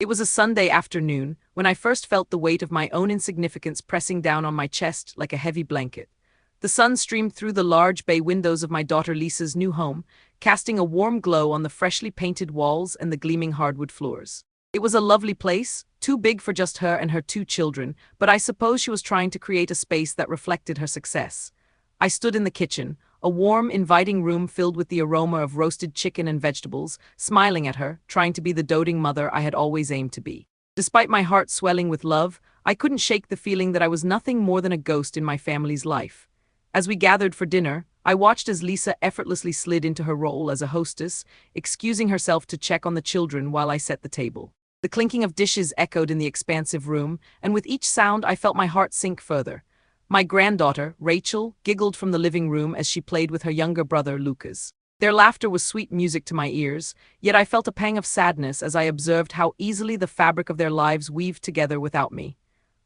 It was a Sunday afternoon when I first felt the weight of my own insignificance pressing down on my chest like a heavy blanket. The sun streamed through the large bay windows of my daughter Lisa's new home, casting a warm glow on the freshly painted walls and the gleaming hardwood floors. It was a lovely place, too big for just her and her two children, but I suppose she was trying to create a space that reflected her success. I stood in the kitchen, a warm, inviting room filled with the aroma of roasted chicken and vegetables, smiling at her, trying to be the doting mother I had always aimed to be. Despite my heart swelling with love, I couldn't shake the feeling that I was nothing more than a ghost in my family's life. As we gathered for dinner, I watched as Lisa effortlessly slid into her role as a hostess, excusing herself to check on the children while I set the table. The clinking of dishes echoed in the expansive room, and with each sound I felt my heart sink further. My granddaughter, Rachel, giggled from the living room as she played with her younger brother, Lucas. Their laughter was sweet music to my ears, yet I felt a pang of sadness as I observed how easily the fabric of their lives weaved together without me.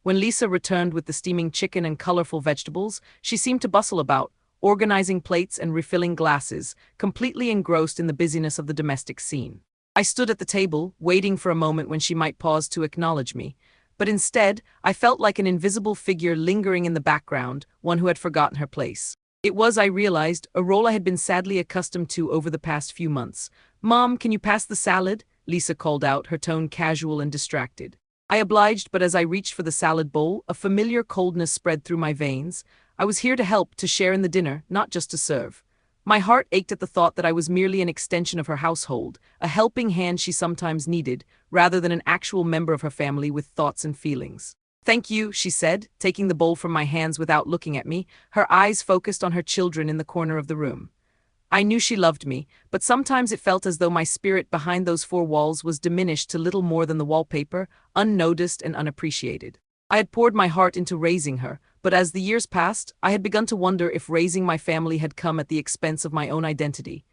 When Lisa returned with the steaming chicken and colorful vegetables, she seemed to bustle about, organizing plates and refilling glasses, completely engrossed in the busyness of the domestic scene. I stood at the table, waiting for a moment when she might pause to acknowledge me. But instead, I felt like an invisible figure lingering in the background, one who had forgotten her place. It was, I realized, a role I had been sadly accustomed to over the past few months. "Mom, can you pass the salad?" Lisa called out, her tone casual and distracted. I obliged, but as I reached for the salad bowl, a familiar coldness spread through my veins. I was here to help, to share in the dinner, not just to serve. My heart ached at the thought that I was merely an extension of her household, a helping hand she sometimes needed, rather than an actual member of her family with thoughts and feelings. "Thank you," she said, taking the bowl from my hands without looking at me, her eyes focused on her children in the corner of the room. I knew she loved me, but sometimes it felt as though my spirit behind those four walls was diminished to little more than the wallpaper, unnoticed and unappreciated. I had poured my heart into raising her, but as the years passed, I had begun to wonder if raising my family had come at the expense of my own identity.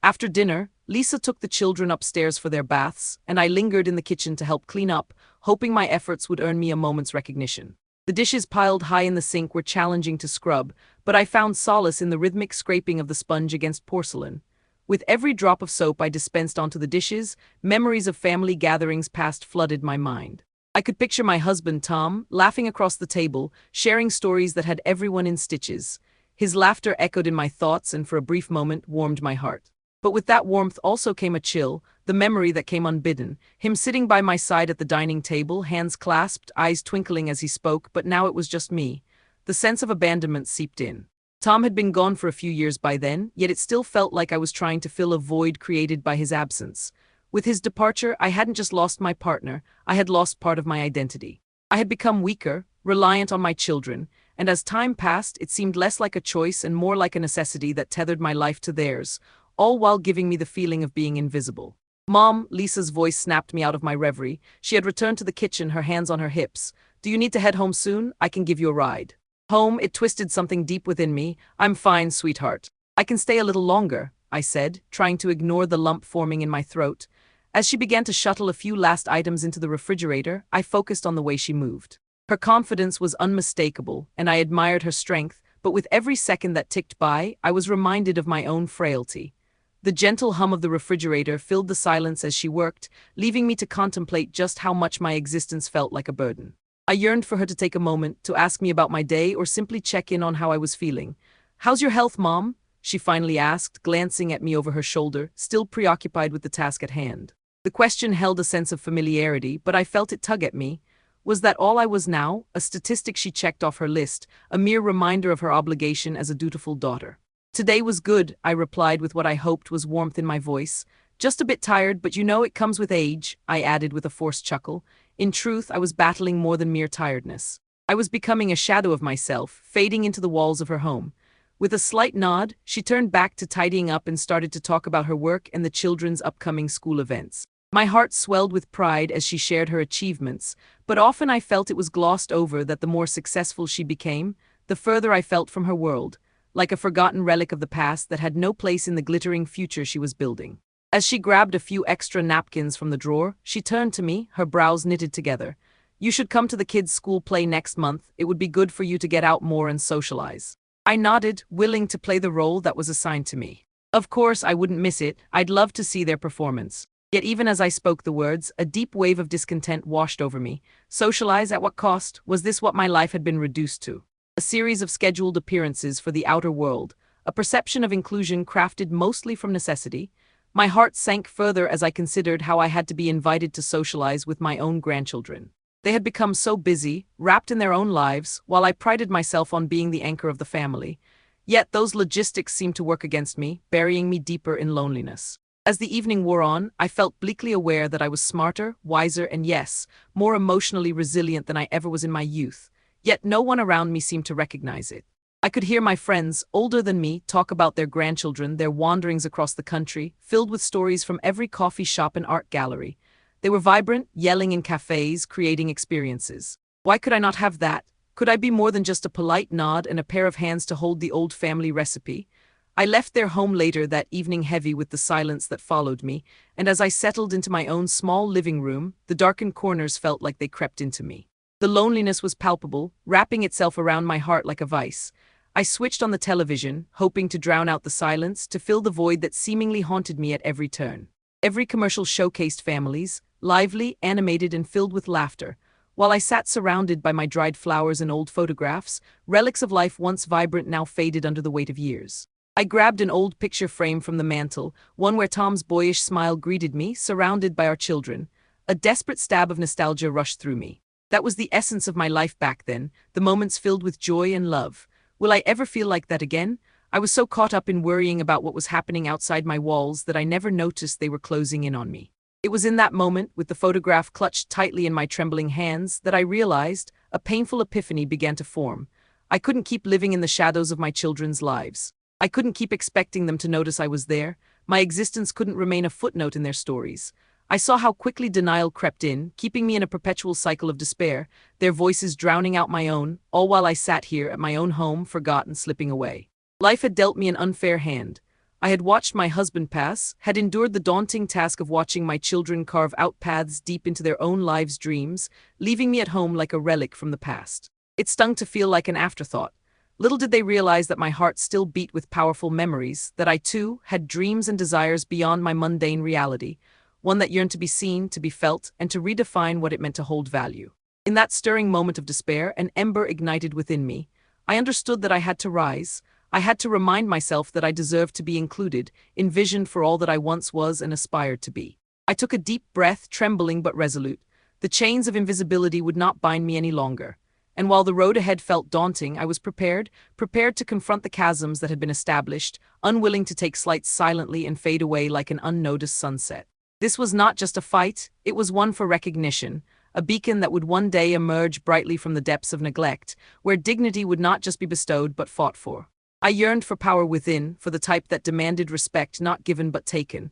After dinner, Lisa took the children upstairs for their baths, and I lingered in the kitchen to help clean up, hoping my efforts would earn me a moment's recognition. The dishes piled high in the sink were challenging to scrub, but I found solace in the rhythmic scraping of the sponge against porcelain. With every drop of soap I dispensed onto the dishes, memories of family gatherings past flooded my mind. I could picture my husband, Tom, laughing across the table, sharing stories that had everyone in stitches. His laughter echoed in my thoughts and for a brief moment warmed my heart. But with that warmth also came a chill, the memory that came unbidden, him sitting by my side at the dining table, hands clasped, eyes twinkling as he spoke, but now it was just me. The sense of abandonment seeped in. Tom had been gone for a few years by then, yet it still felt like I was trying to fill a void created by his absence. With his departure, I hadn't just lost my partner, I had lost part of my identity. I had become weaker, reliant on my children, and as time passed, it seemed less like a choice and more like a necessity that tethered my life to theirs, all while giving me the feeling of being invisible. "Mom," Lisa's voice snapped me out of my reverie. She had returned to the kitchen, her hands on her hips. "Do you need to head home soon? I can give you a ride." Home, it twisted something deep within me. "I'm fine, sweetheart. I can stay a little longer," I said, trying to ignore the lump forming in my throat. As she began to shuttle a few last items into the refrigerator, I focused on the way she moved. Her confidence was unmistakable, and I admired her strength, but with every second that ticked by, I was reminded of my own frailty. The gentle hum of the refrigerator filled the silence as she worked, leaving me to contemplate just how much my existence felt like a burden. I yearned for her to take a moment, to ask me about my day or simply check in on how I was feeling. "How's your health, Mom?" she finally asked, glancing at me over her shoulder, still preoccupied with the task at hand. The question held a sense of familiarity, but I felt it tug at me. Was that all I was now, a statistic she checked off her list, a mere reminder of her obligation as a dutiful daughter? "Today was good," I replied with what I hoped was warmth in my voice. "Just a bit tired, but you know it comes with age," I added with a forced chuckle. In truth, I was battling more than mere tiredness. I was becoming a shadow of myself, fading into the walls of her home. With a slight nod, she turned back to tidying up and started to talk about her work and the children's upcoming school events. My heart swelled with pride as she shared her achievements, but often I felt it was glossed over that the more successful she became, the further I felt from her world, like a forgotten relic of the past that had no place in the glittering future she was building. As she grabbed a few extra napkins from the drawer, she turned to me, her brows knitted together. "You should come to the kids' school play next month. It would be good for you to get out more and socialize." I nodded, willing to play the role that was assigned to me. Of course, I wouldn't miss it. I'd love to see their performance. Yet even as I spoke the words, a deep wave of discontent washed over me. Socialize at what cost? Was this what my life had been reduced to? A series of scheduled appearances for the outer world, a perception of inclusion crafted mostly from necessity. My heart sank further as I considered how I had to be invited to socialize with my own grandchildren. They had become so busy, wrapped in their own lives, while I prided myself on being the anchor of the family. Yet those logistics seemed to work against me, burying me deeper in loneliness. As the evening wore on, I felt bleakly aware that I was smarter, wiser, and yes, more emotionally resilient than I ever was in my youth. Yet no one around me seemed to recognize it. I could hear my friends, older than me, talk about their grandchildren, their wanderings across the country, filled with stories from every coffee shop and art gallery. They were vibrant, yelling in cafes, creating experiences. Why could I not have that? Could I be more than just a polite nod and a pair of hands to hold the old family recipe? I left their home later that evening heavy with the silence that followed me, and as I settled into my own small living room, the darkened corners felt like they crept into me. The loneliness was palpable, wrapping itself around my heart like a vice. I switched on the television, hoping to drown out the silence, to fill the void that seemingly haunted me at every turn. Every commercial showcased families, lively, animated, and filled with laughter. While I sat surrounded by my dried flowers and old photographs, relics of life once vibrant now faded under the weight of years. I grabbed an old picture frame from the mantel, one where Tom's boyish smile greeted me, surrounded by our children. A desperate stab of nostalgia rushed through me. That was the essence of my life back then, the moments filled with joy and love. Will I ever feel like that again? I was so caught up in worrying about what was happening outside my walls that I never noticed they were closing in on me. It was in that moment, with the photograph clutched tightly in my trembling hands, that I realized a painful epiphany began to form. I couldn't keep living in the shadows of my children's lives. I couldn't keep expecting them to notice I was there. My existence couldn't remain a footnote in their stories. I saw how quickly denial crept in, keeping me in a perpetual cycle of despair, their voices drowning out my own, all while I sat here at my own home, forgotten, slipping away. Life had dealt me an unfair hand. I had watched my husband pass, had endured the daunting task of watching my children carve out paths deep into their own lives' dreams, leaving me at home like a relic from the past. It stung to feel like an afterthought. Little did they realize that my heart still beat with powerful memories, that I too had dreams and desires beyond my mundane reality, one that yearned to be seen, to be felt, and to redefine what it meant to hold value. In that stirring moment of despair, an ember ignited within me. I understood that I had to rise. I had to remind myself that I deserved to be included, envisioned for all that I once was and aspired to be. I took a deep breath, trembling but resolute. The chains of invisibility would not bind me any longer. And while the road ahead felt daunting, I was prepared to confront the chasms that had been established, unwilling to take slights silently and fade away like an unnoticed sunset. This was not just a fight, it was one for recognition, a beacon that would one day emerge brightly from the depths of neglect, where dignity would not just be bestowed but fought for. I yearned for power within, for the type that demanded respect not given but taken.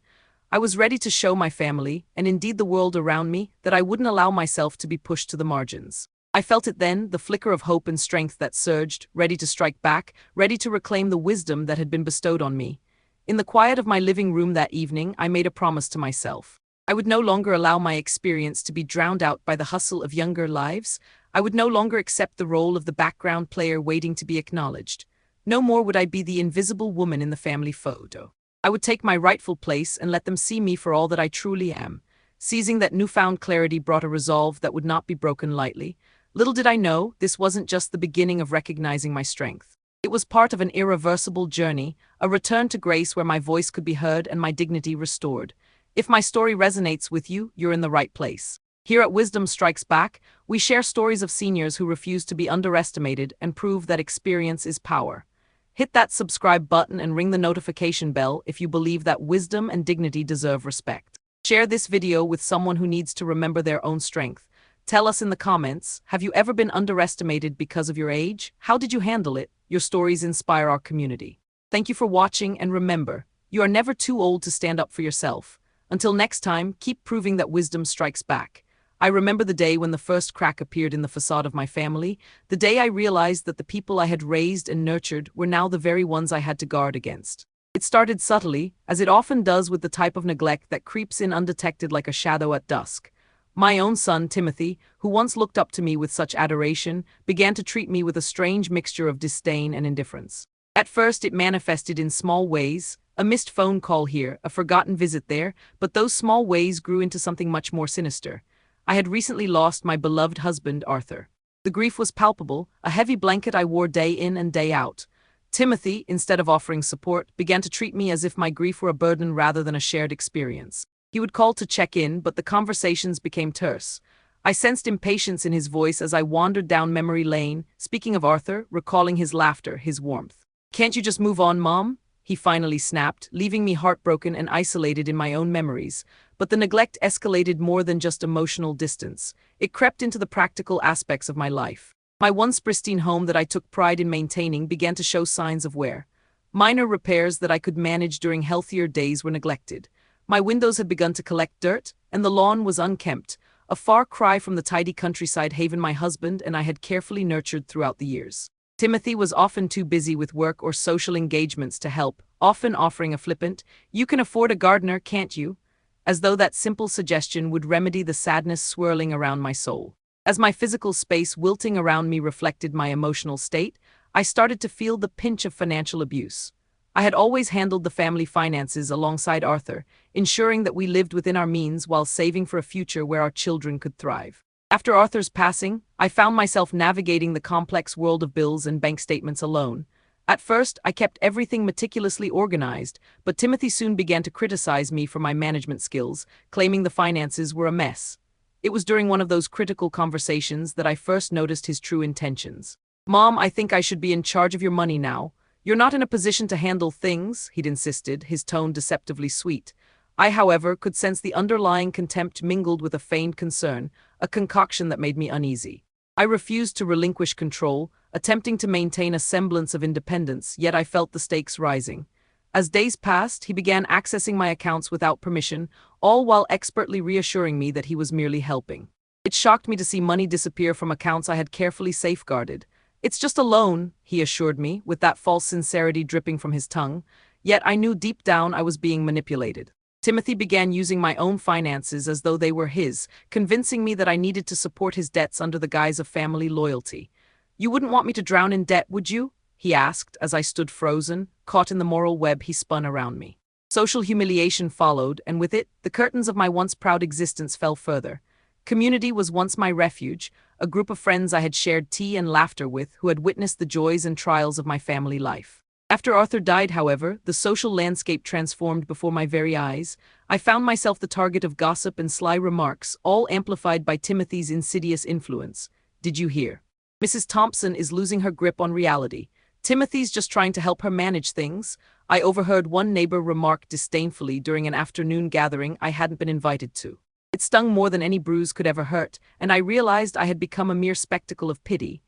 I was ready to show my family, and indeed the world around me, that I wouldn't allow myself to be pushed to the margins. I felt it then, the flicker of hope and strength that surged, ready to strike back, ready to reclaim the wisdom that had been bestowed on me. In the quiet of my living room that evening, I made a promise to myself. I would no longer allow my experience to be drowned out by the hustle of younger lives. I would no longer accept the role of the background player waiting to be acknowledged. No more would I be the invisible woman in the family photo. I would take my rightful place and let them see me for all that I truly am. Seizing that newfound clarity brought a resolve that would not be broken lightly. Little did I know, this wasn't just the beginning of recognizing my strength. It was part of an irreversible journey, a return to grace where my voice could be heard and my dignity restored. If my story resonates with you, you're in the right place. Here at Wisdom Strikes Back, we share stories of seniors who refuse to be underestimated and prove that experience is power. Hit that subscribe button and ring the notification bell if you believe that wisdom and dignity deserve respect. Share this video with someone who needs to remember their own strength. Tell us in the comments, have you ever been underestimated because of your age? How did you handle it? Your stories inspire our community. Thank you for watching, and remember, you are never too old to stand up for yourself. Until next time, keep proving that wisdom strikes back. I remember the day when the first crack appeared in the facade of my family, the day I realized that the people I had raised and nurtured were now the very ones I had to guard against. It started subtly, as it often does with the type of neglect that creeps in undetected like a shadow at dusk. My own son, Timothy, who once looked up to me with such adoration, began to treat me with a strange mixture of disdain and indifference. At first it manifested in small ways, A missed phone call here, a forgotten visit there, but those small ways grew into something much more sinister. I had recently lost my beloved husband, Arthur. The grief was palpable, a heavy blanket I wore day in and day out. Timothy, instead of offering support, began to treat me as if my grief were a burden rather than a shared experience. He would call to check in, but the conversations became terse. I sensed impatience in his voice as I wandered down memory lane, speaking of Arthur, recalling his laughter, his warmth. "Can't you just move on, Mom?" he finally snapped, leaving me heartbroken and isolated in my own memories. But the neglect escalated more than just emotional distance. It crept into the practical aspects of my life. My once pristine home that I took pride in maintaining began to show signs of wear. Minor repairs that I could manage during healthier days were neglected. My windows had begun to collect dirt, and the lawn was unkempt, a far cry from the tidy countryside haven my husband and I had carefully nurtured throughout the years. Timothy was often too busy with work or social engagements to help, often offering a flippant, "You can afford a gardener, can't you?" as though that simple suggestion would remedy the sadness swirling around my soul. As my physical space wilting around me reflected my emotional state, I started to feel the pinch of financial abuse. I had always handled the family finances alongside Arthur, ensuring that we lived within our means while saving for a future where our children could thrive. After Arthur's passing, I found myself navigating the complex world of bills and bank statements alone. At first, I kept everything meticulously organized, but Timothy soon began to criticize me for my management skills, claiming the finances were a mess. It was during one of those critical conversations that I first noticed his true intentions. "Mom, I think I should be in charge of your money now. You're not in a position to handle things," he'd insisted, his tone deceptively sweet. I, however, could sense the underlying contempt mingled with a feigned concern, a concoction that made me uneasy. I refused to relinquish control, attempting to maintain a semblance of independence, yet I felt the stakes rising. As days passed, he began accessing my accounts without permission, all while expertly reassuring me that he was merely helping. It shocked me to see money disappear from accounts I had carefully safeguarded. "It's just a loan," he assured me, with that false sincerity dripping from his tongue. Yet I knew deep down I was being manipulated. Timothy began using my own finances as though they were his, convincing me that I needed to support his debts under the guise of family loyalty. "You wouldn't want me to drown in debt, would you?" he asked as I stood frozen, caught in the moral web he spun around me. Social humiliation followed, and with it, the curtains of my once proud existence fell further. Community was once my refuge, a group of friends I had shared tea and laughter with who had witnessed the joys and trials of my family life. After Arthur died, however, the social landscape transformed before my very eyes. I found myself the target of gossip and sly remarks, all amplified by Timothy's insidious influence. "Did you hear? Mrs. Thompson is losing her grip on reality. Timothy's just trying to help her manage things," I overheard one neighbor remark disdainfully during an afternoon gathering I hadn't been invited to. It stung more than any bruise could ever hurt, and I realized I had become a mere spectacle of pity.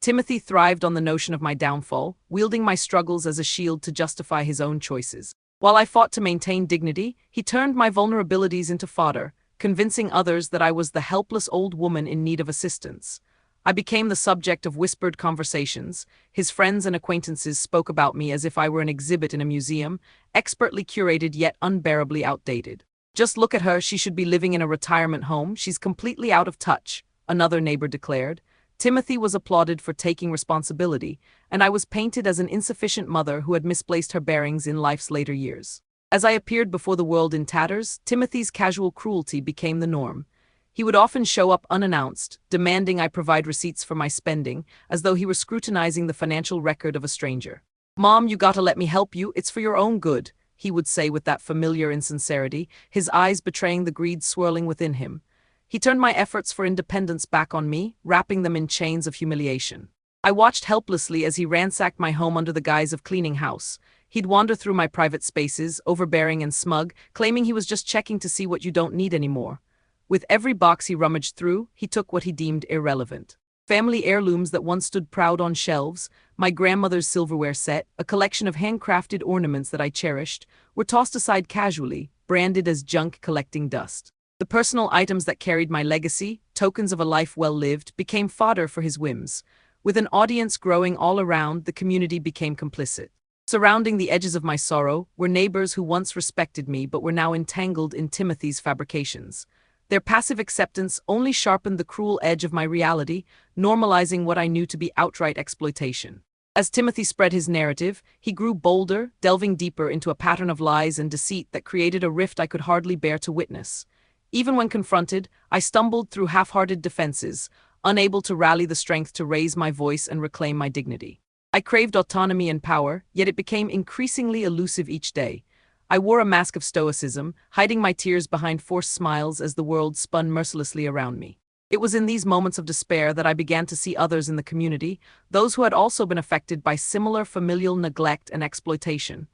Timothy thrived on the notion of my downfall, wielding my struggles as a shield to justify his own choices. While I fought to maintain dignity, he turned my vulnerabilities into fodder, convincing others that I was the helpless old woman in need of assistance. I became the subject of whispered conversations. His friends and acquaintances spoke about me as if I were an exhibit in a museum, expertly curated yet unbearably outdated. "Just look at her, she should be living in a retirement home. She's completely out of touch," another neighbor declared. Timothy was applauded for taking responsibility, and I was painted as an insufficient mother who had misplaced her bearings in life's later years. As I appeared before the world in tatters, Timothy's casual cruelty became the norm. He would often show up unannounced, demanding I provide receipts for my spending, as though he were scrutinizing the financial record of a stranger. "Mom, you gotta let me help you, it's for your own good," he would say with that familiar insincerity, his eyes betraying the greed swirling within him. He turned my efforts for independence back on me, wrapping them in chains of humiliation. I watched helplessly as he ransacked my home under the guise of cleaning house. He'd wander through my private spaces, overbearing and smug, claiming he was just checking to see what you don't need anymore. With every box he rummaged through, he took what he deemed irrelevant. Family heirlooms that once stood proud on shelves, my grandmother's silverware set, a collection of handcrafted ornaments that I cherished, were tossed aside casually, branded as junk collecting dust. The personal items that carried my legacy, tokens of a life well lived, became fodder for his whims. With an audience growing all around, the community became complicit. Surrounding the edges of my sorrow were neighbors who once respected me but were now entangled in Timothy's fabrications. Their passive acceptance only sharpened the cruel edge of my reality, normalizing what I knew to be outright exploitation. As Timothy spread his narrative, he grew bolder, delving deeper into a pattern of lies and deceit that created a rift I could hardly bear to witness. Even when confronted, I stumbled through half-hearted defenses, unable to rally the strength to raise my voice and reclaim my dignity. I craved autonomy and power, yet it became increasingly elusive each day. I wore a mask of stoicism, hiding my tears behind forced smiles as the world spun mercilessly around me. It was in these moments of despair that I began to see others in the community, those who had also been affected by similar familial neglect and exploitation.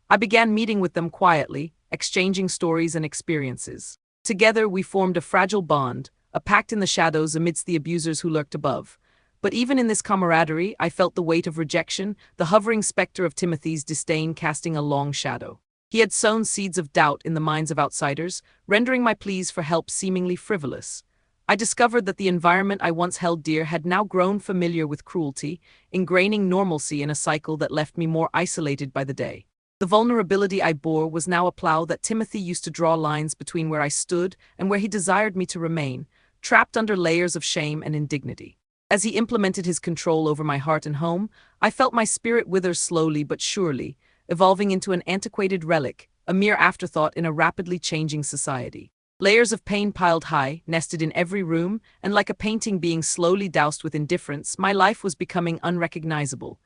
I began meeting with them quietly, exchanging stories and experiences. Together we formed a fragile bond, a pact in the shadows amidst the abusers who lurked above. But even in this camaraderie, I felt the weight of rejection, the hovering specter of Timothy's disdain casting a long shadow. He had sown seeds of doubt in the minds of outsiders, rendering my pleas for help seemingly frivolous. I discovered that the environment I once held dear had now grown familiar with cruelty, ingraining normalcy in a cycle that left me more isolated by the day. The vulnerability I bore was now a plow that Timothy used to draw lines between where I stood and where he desired me to remain, trapped under layers of shame and indignity. As he implemented his control over my heart and home, I felt my spirit wither slowly but surely, evolving into an antiquated relic, a mere afterthought in a rapidly changing society. Layers of pain piled high, nested in every room, and like a painting being slowly doused with indifference, my life was becoming unrecognizable.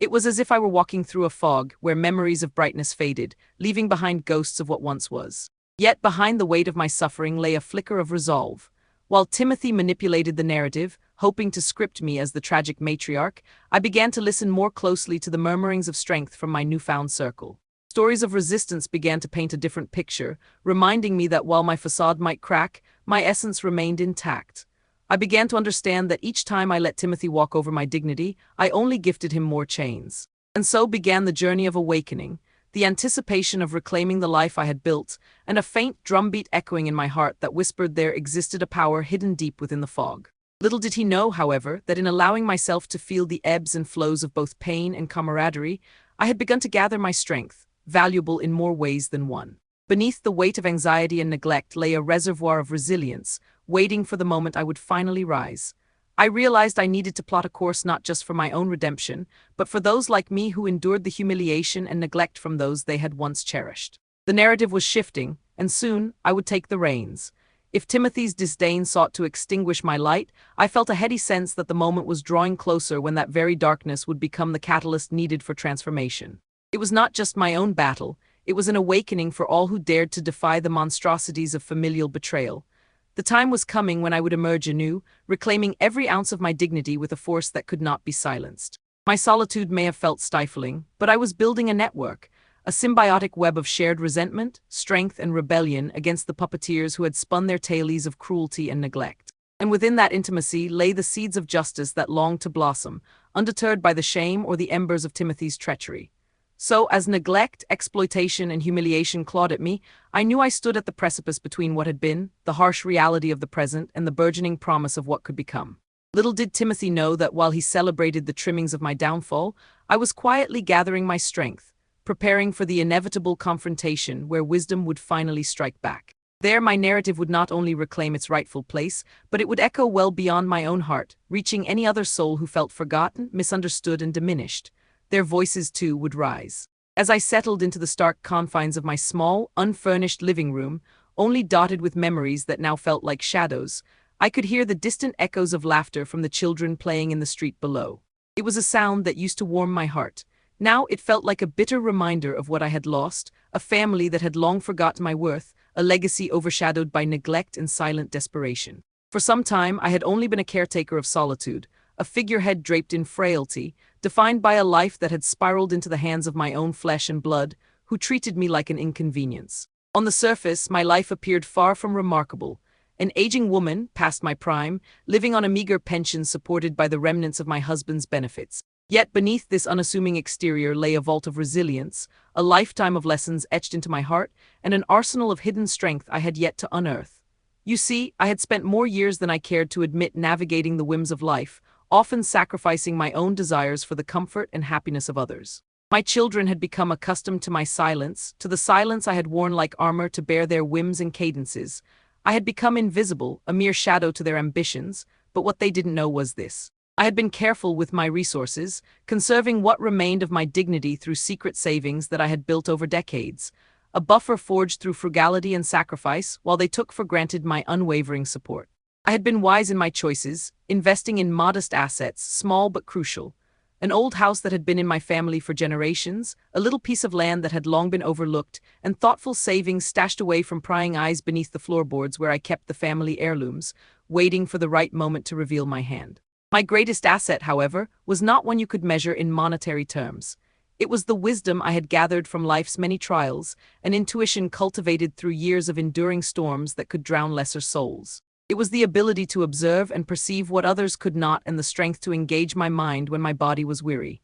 It was as if I were walking through a fog where memories of brightness faded, leaving behind ghosts of what once was. Yet behind the weight of my suffering lay a flicker of resolve. While Timothy manipulated the narrative, hoping to script me as the tragic matriarch, I began to listen more closely to the murmurings of strength from my newfound circle. Stories of resistance began to paint a different picture, reminding me that while my facade might crack, my essence remained intact. I began to understand that each time I let Timothy walk over my dignity, I only gifted him more chains. And so began the journey of awakening, the anticipation of reclaiming the life I had built, and a faint drumbeat echoing in my heart that whispered there existed a power hidden deep within the fog. Little did he know, however, that in allowing myself to feel the ebbs and flows of both pain and camaraderie, I had begun to gather my strength, valuable in more ways than one. Beneath the weight of anxiety and neglect lay a reservoir of resilience, waiting for the moment I would finally rise. I realized I needed to plot a course not just for my own redemption, but for those like me who endured the humiliation and neglect from those they had once cherished. The narrative was shifting, and soon I would take the reins. If Timothy's disdain sought to extinguish my light, I felt a heady sense that the moment was drawing closer when that very darkness would become the catalyst needed for transformation. It was not just my own battle, it was an awakening for all who dared to defy the monstrosities of familial betrayal. The time was coming when I would emerge anew, reclaiming every ounce of my dignity with a force that could not be silenced. My solitude may have felt stifling, but I was building a network, a symbiotic web of shared resentment, strength, and rebellion against the puppeteers who had spun their tales of cruelty and neglect. And within that intimacy lay the seeds of justice that longed to blossom, undeterred by the shame or the embers of Timothy's treachery. So, as neglect, exploitation, and humiliation clawed at me, I knew I stood at the precipice between what had been, the harsh reality of the present, and the burgeoning promise of what could become. Little did Timothy know that while he celebrated the trimmings of my downfall, I was quietly gathering my strength, preparing for the inevitable confrontation where wisdom would finally strike back. There my narrative would not only reclaim its rightful place, but it would echo well beyond my own heart, reaching any other soul who felt forgotten, misunderstood, and diminished. Their voices, too, would rise. As I settled into the stark confines of my small, unfurnished living room, only dotted with memories that now felt like shadows, I could hear the distant echoes of laughter from the children playing in the street below. It was a sound that used to warm my heart. Now it felt like a bitter reminder of what I had lost, a family that had long forgotten my worth, a legacy overshadowed by neglect and silent desperation. For some time I had only been a caretaker of solitude, a figurehead draped in frailty, defined by a life that had spiraled into the hands of my own flesh and blood, who treated me like an inconvenience. On the surface, my life appeared far from remarkable. An aging woman, past my prime, living on a meager pension supported by the remnants of my husband's benefits. Yet beneath this unassuming exterior lay a vault of resilience, a lifetime of lessons etched into my heart, and an arsenal of hidden strength I had yet to unearth. You see, I had spent more years than I cared to admit navigating the whims of life, often sacrificing my own desires for the comfort and happiness of others. My children had become accustomed to my silence, to the silence I had worn like armor to bear their whims and cadences. I had become invisible, a mere shadow to their ambitions, but what they didn't know was this. I had been careful with my resources, conserving what remained of my dignity through secret savings that I had built over decades, a buffer forged through frugality and sacrifice while they took for granted my unwavering support. I had been wise in my choices, investing in modest assets, small but crucial. An old house that had been in my family for generations, a little piece of land that had long been overlooked, and thoughtful savings stashed away from prying eyes beneath the floorboards where I kept the family heirlooms, waiting for the right moment to reveal my hand. My greatest asset, however, was not one you could measure in monetary terms. It was the wisdom I had gathered from life's many trials, an intuition cultivated through years of enduring storms that could drown lesser souls. It was the ability to observe and perceive what others could not, and the strength to engage my mind when my body was weary.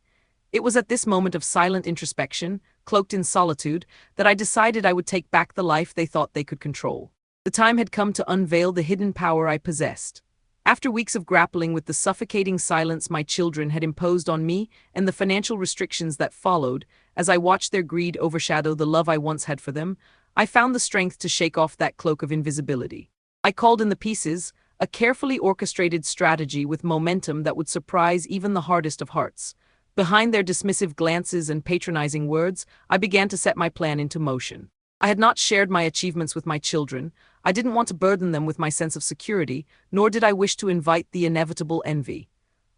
It was at this moment of silent introspection, cloaked in solitude, that I decided I would take back the life they thought they could control. The time had come to unveil the hidden power I possessed. After weeks of grappling with the suffocating silence my children had imposed on me and the financial restrictions that followed, as I watched their greed overshadow the love I once had for them, I found the strength to shake off that cloak of invisibility. I called in the pieces, a carefully orchestrated strategy with momentum that would surprise even the hardest of hearts. Behind their dismissive glances and patronizing words, I began to set my plan into motion. I had not shared my achievements with my children. I didn't want to burden them with my sense of security, nor did I wish to invite the inevitable envy.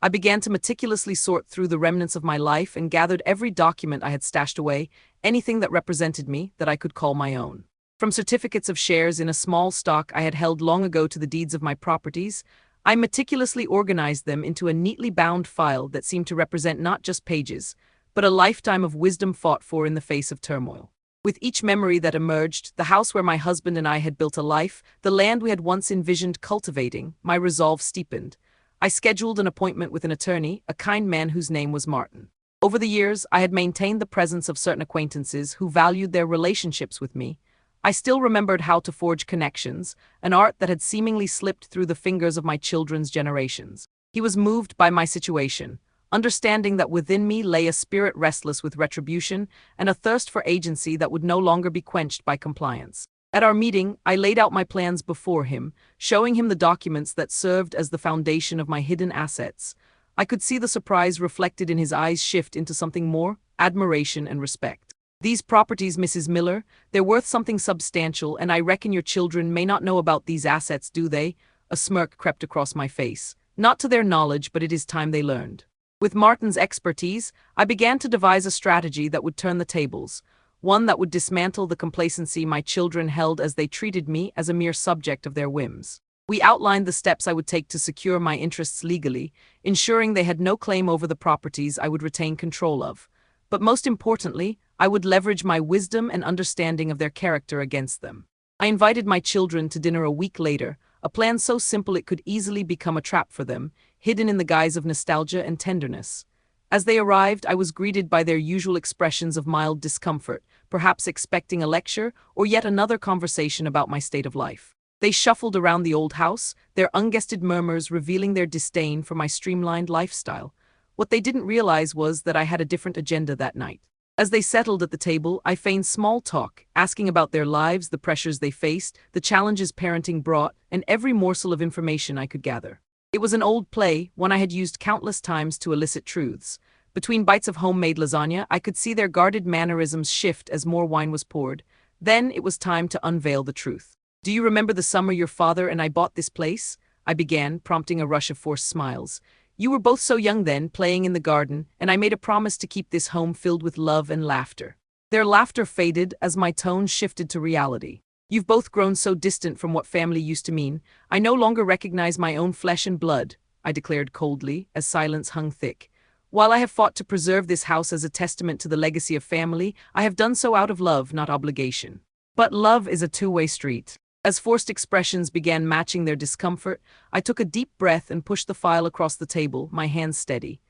I began to meticulously sort through the remnants of my life and gathered every document I had stashed away, anything that represented me that I could call my own. From certificates of shares in a small stock I had held long ago to the deeds of my properties, I meticulously organized them into a neatly bound file that seemed to represent not just pages, but a lifetime of wisdom fought for in the face of turmoil. With each memory that emerged, the house where my husband and I had built a life, the land we had once envisioned cultivating, my resolve steepened. I scheduled an appointment with an attorney, a kind man whose name was Martin. Over the years, I had maintained the presence of certain acquaintances who valued their relationships with me. I still remembered how to forge connections, an art that had seemingly slipped through the fingers of my children's generations. He was moved by my situation, understanding that within me lay a spirit restless with retribution and a thirst for agency that would no longer be quenched by compliance. At our meeting, I laid out my plans before him, showing him the documents that served as the foundation of my hidden assets. I could see the surprise reflected in his eyes shift into something more, admiration and respect. "These properties, Mrs. Miller, they're worth something substantial, and I reckon your children may not know about these assets, do they?" A smirk crept across my face. "Not to their knowledge, but it is time they learned." With Martin's expertise, I began to devise a strategy that would turn the tables, one that would dismantle the complacency my children held as they treated me as a mere subject of their whims. We outlined the steps I would take to secure my interests legally, ensuring they had no claim over the properties I would retain control of. But most importantly, I would leverage my wisdom and understanding of their character against them. I invited my children to dinner a week later, a plan so simple it could easily become a trap for them, hidden in the guise of nostalgia and tenderness. As they arrived, I was greeted by their usual expressions of mild discomfort, perhaps expecting a lecture or yet another conversation about my state of life. They shuffled around the old house, their unguessed murmurs revealing their disdain for my streamlined lifestyle. What they didn't realize was that I had a different agenda that night. As they settled at the table, I feigned small talk, asking about their lives, the pressures they faced, the challenges parenting brought, and every morsel of information I could gather. It was an old play, one I had used countless times to elicit truths. Between bites of homemade lasagna, I could see their guarded mannerisms shift as more wine was poured. Then it was time to unveil the truth. "Do you remember the summer your father and I bought this place?" I began, prompting a rush of forced smiles. "You were both so young then, playing in the garden, and I made a promise to keep this home filled with love and laughter." Their laughter faded as my tone shifted to reality. "You've both grown so distant from what family used to mean. I no longer recognize my own flesh and blood," I declared coldly, as silence hung thick. "While I have fought to preserve this house as a testament to the legacy of family, I have done so out of love, not obligation. But love is a two-way street." As forced expressions began matching their discomfort, I took a deep breath and pushed the file across the table, my hands steady.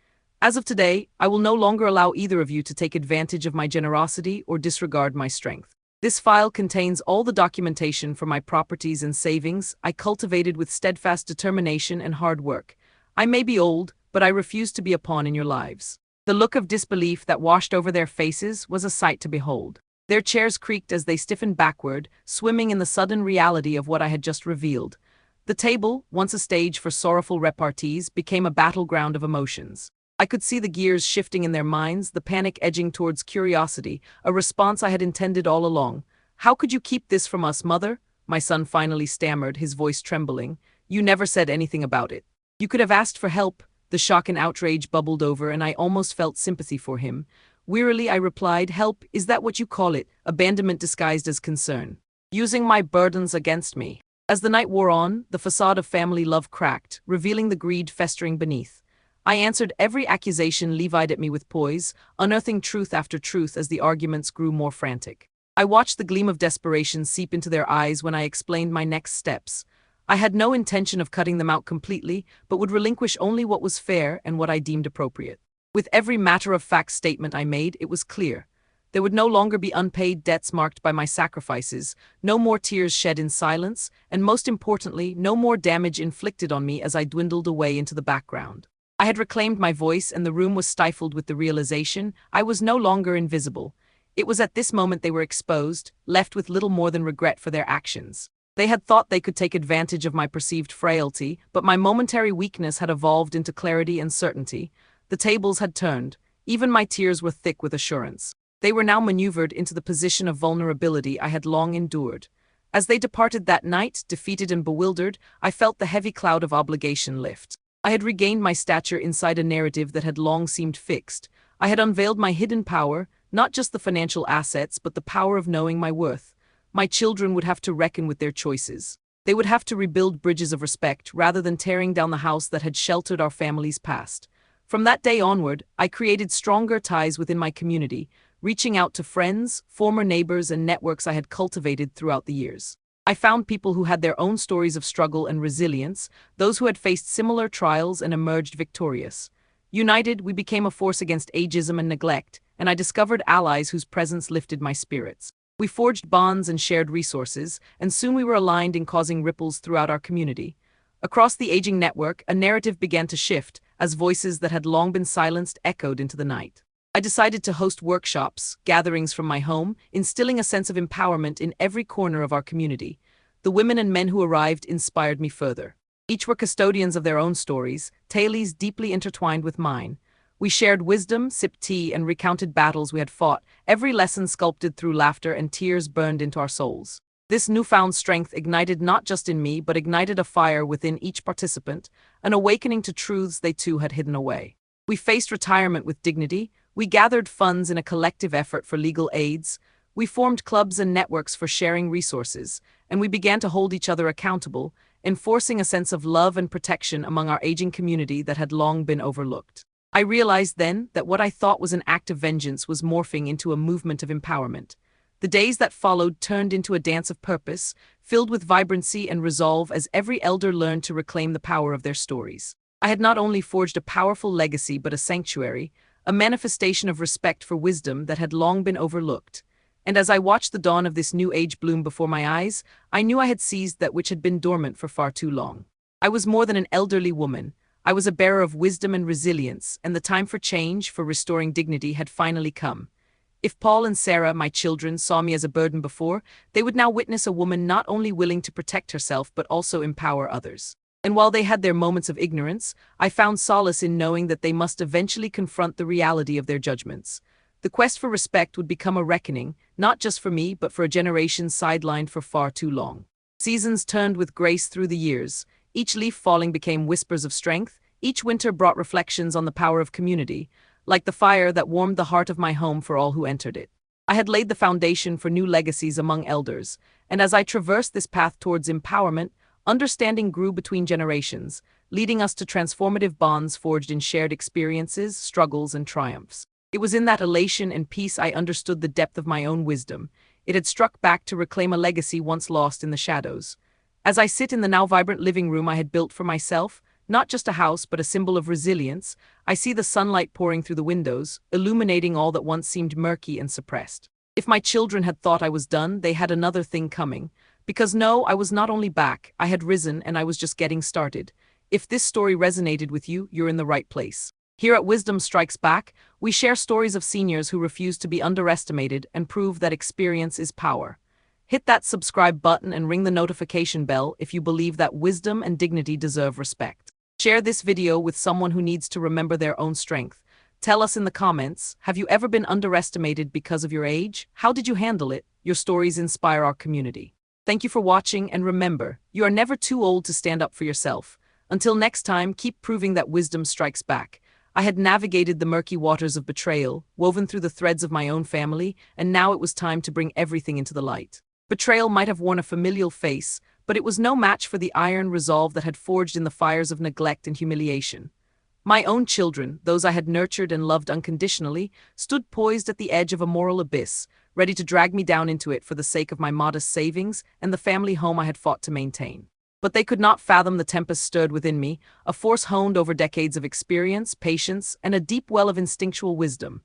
"As of today, I will no longer allow either of you to take advantage of my generosity or disregard my strength. This file contains all the documentation for my properties and savings I cultivated with steadfast determination and hard work. I may be old, but I refuse to be a pawn in your lives." The look of disbelief that washed over their faces was a sight to behold. Their chairs creaked as they stiffened backward, swimming in the sudden reality of what I had just revealed. The table, once a stage for sorrowful repartees, became a battleground of emotions. I could see the gears shifting in their minds, the panic edging towards curiosity, a response I had intended all along. "How could you keep this from us, mother?" my son finally stammered, his voice trembling. "You never said anything about it. You could have asked for help." The shock and outrage bubbled over, and I almost felt sympathy for him. Wearily I replied, "Help, is that what you call it? Abandonment disguised as concern. Using my burdens against me." As the night wore on, the facade of family love cracked, revealing the greed festering beneath. I answered every accusation levied at me with poise, unearthing truth after truth as the arguments grew more frantic. I watched the gleam of desperation seep into their eyes when I explained my next steps. I had no intention of cutting them out completely, but would relinquish only what was fair and what I deemed appropriate. With every matter-of-fact statement I made, it was clear. There would no longer be unpaid debts marked by my sacrifices, no more tears shed in silence, and most importantly, no more damage inflicted on me as I dwindled away into the background. I had reclaimed my voice, and the room was stifled with the realization I was no longer invisible. It was at this moment they were exposed, left with little more than regret for their actions. They had thought they could take advantage of my perceived frailty, but my momentary weakness had evolved into clarity and certainty. The tables had turned. Even my tears were thick with assurance. They were now maneuvered into the position of vulnerability I had long endured. As they departed that night, defeated and bewildered, I felt the heavy cloud of obligation lift. I had regained my stature inside a narrative that had long seemed fixed. I had unveiled my hidden power, not just the financial assets, but the power of knowing my worth. My children would have to reckon with their choices. They would have to rebuild bridges of respect rather than tearing down the house that had sheltered our family's past. From that day onward, I created stronger ties within my community, reaching out to friends, former neighbors, and networks I had cultivated throughout the years. I found people who had their own stories of struggle and resilience, those who had faced similar trials and emerged victorious. United, we became a force against ageism and neglect, and I discovered allies whose presence lifted my spirits. We forged bonds and shared resources, and soon we were aligned in causing ripples throughout our community. Across the aging network, a narrative began to shift, as voices that had long been silenced echoed into the night. I decided to host workshops, gatherings from my home, instilling a sense of empowerment in every corner of our community. The women and men who arrived inspired me further. Each were custodians of their own stories, tales deeply intertwined with mine. We shared wisdom, sipped tea, and recounted battles we had fought, every lesson sculpted through laughter and tears burned into our souls. This newfound strength ignited not just in me, but ignited a fire within each participant, an awakening to truths they too had hidden away. We faced retirement with dignity. We gathered funds in a collective effort for legal aids. We formed clubs and networks for sharing resources, and we began to hold each other accountable, enforcing a sense of love and protection among our aging community that had long been overlooked. I realized then that what I thought was an act of vengeance was morphing into a movement of empowerment. The days that followed turned into a dance of purpose, filled with vibrancy and resolve as every elder learned to reclaim the power of their stories. I had not only forged a powerful legacy but a sanctuary, a manifestation of respect for wisdom that had long been overlooked. And as I watched the dawn of this new age bloom before my eyes, I knew I had seized that which had been dormant for far too long. I was more than an elderly woman. I was a bearer of wisdom and resilience, and the time for change, for restoring dignity, had finally come. If Paul and Sarah, my children, saw me as a burden before, they would now witness a woman not only willing to protect herself but also empower others. And while they had their moments of ignorance, I found solace in knowing that they must eventually confront the reality of their judgments. The quest for respect would become a reckoning, not just for me, but for a generation sidelined for far too long. Seasons turned with grace through the years. Each leaf falling became whispers of strength. Each winter brought reflections on the power of community, like the fire that warmed the heart of my home for all who entered it. I had laid the foundation for new legacies among elders, and as I traversed this path towards empowerment, understanding grew between generations, leading us to transformative bonds forged in shared experiences, struggles, and triumphs. It was in that elation and peace I understood the depth of my own wisdom. It had struck back to reclaim a legacy once lost in the shadows. As I sit in the now vibrant living room I had built for myself, not just a house but a symbol of resilience, I see the sunlight pouring through the windows, illuminating all that once seemed murky and suppressed. If my children had thought I was done, they had another thing coming. Because no, I was not only back, I had risen and I was just getting started. If this story resonated with you, you're in the right place. Here at Wisdom Strikes Back, we share stories of seniors who refuse to be underestimated and prove that experience is power. Hit that subscribe button and ring the notification bell if you believe that wisdom and dignity deserve respect. Share this video with someone who needs to remember their own strength. Tell us in the comments, have you ever been underestimated because of your age? How did you handle it? Your stories inspire our community. Thank you for watching, and remember, you are never too old to stand up for yourself. Until next time, keep proving that wisdom strikes back. I had navigated the murky waters of betrayal, woven through the threads of my own family, and now it was time to bring everything into the light. Betrayal might have worn a familial face, but it was no match for the iron resolve that had forged in the fires of neglect and humiliation. My own children, those I had nurtured and loved unconditionally, stood poised at the edge of a moral abyss, ready to drag me down into it for the sake of my modest savings and the family home I had fought to maintain. But they could not fathom the tempest stirred within me, a force honed over decades of experience, patience, and a deep well of instinctual wisdom.